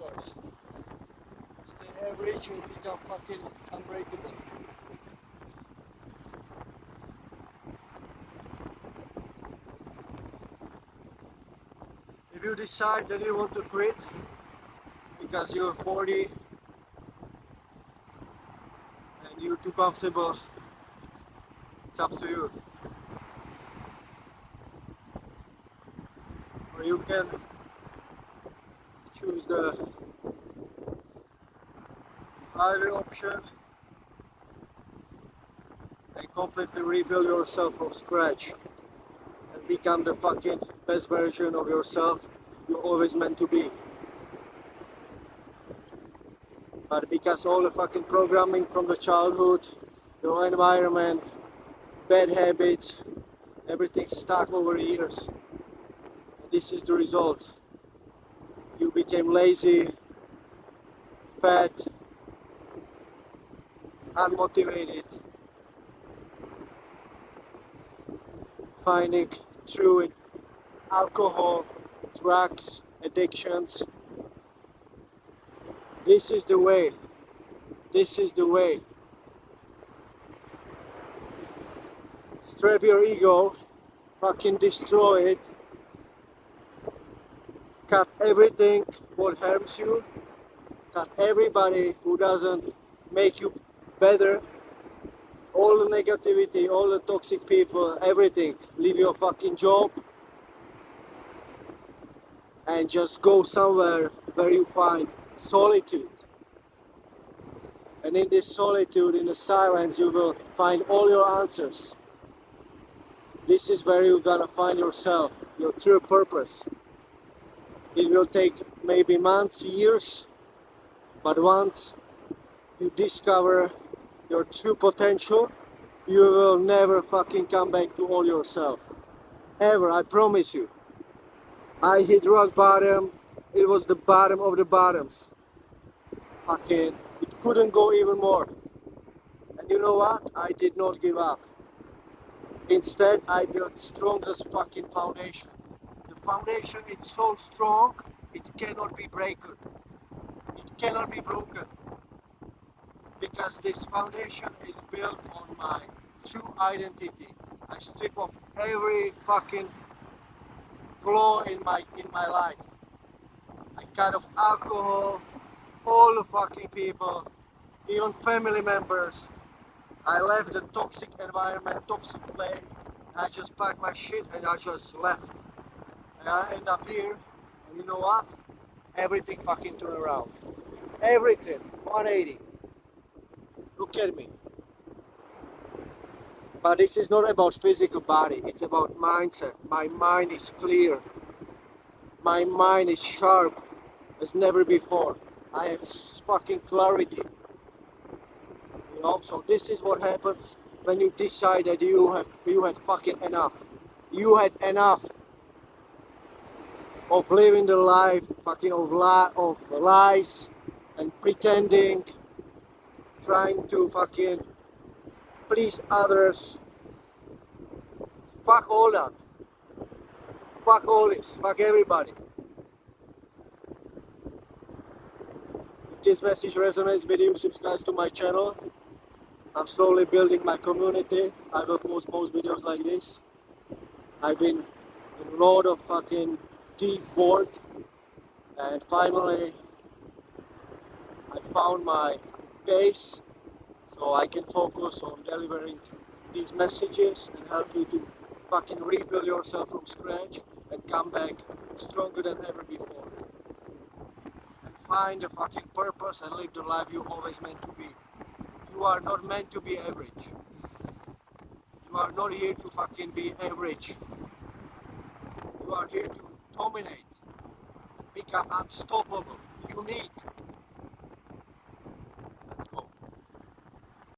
choice. Stay average and become fucking unbreakable. If you decide that you want to quit because you're 40 and you're too comfortable, it's up to you. Or you can choose the other option and completely rebuild yourself from scratch and become the fucking best version of yourself you always meant to be. But because all the fucking programming from the childhood, your environment, bad habits, everything stuck over years. This is the result. You became lazy, fat, unmotivated, finding through it alcohol, drugs, addictions. This is the way. This is the way. Strap your ego, fucking destroy it, cut everything what harms you, cut everybody who doesn't make you better, all the negativity, all the toxic people, everything. Leave your fucking job and just go somewhere where you find solitude. And in this solitude, in the silence, you will find all your answers. This is where you're gonna find yourself, your true purpose. It will take maybe months, years, but once you discover your true potential, you will never fucking come back to all yourself. Ever, I promise you. I hit rock bottom, it was the bottom of the bottoms. Fucking, it couldn't go even more. And you know what? I did not give up. Instead, I built strongest fucking foundation. The foundation is so strong, it cannot be broken. It cannot be broken. Because this foundation is built on my true identity. I strip off every fucking flaw in my life. I cut off alcohol, all the fucking people, even family members. I left the toxic environment, toxic place. I just packed my shit and I just left. And I end up here, and you know what? Everything fucking turned around. Everything, 180. Look at me. But this is not about physical body, it's about mindset. My mind is clear. My mind is sharp as never before. I have fucking clarity. You know, so this is what happens when you decide that you had fucking enough. You had enough of living the life fucking of lies and pretending, trying to fucking please others. Fuck all that. Fuck all this. Fuck everybody. If this message resonates with you, subscribe to my channel. I'm slowly building my community. I will post most videos like this. I've been in a lot of fucking deep work, and finally I found my base, so I can focus on delivering these messages and help you to fucking rebuild yourself from scratch and come back stronger than ever before. And find a fucking purpose and live the life you always meant to be. You are not meant to be average. You are not here to fucking be average. You are here to dominate, become unstoppable.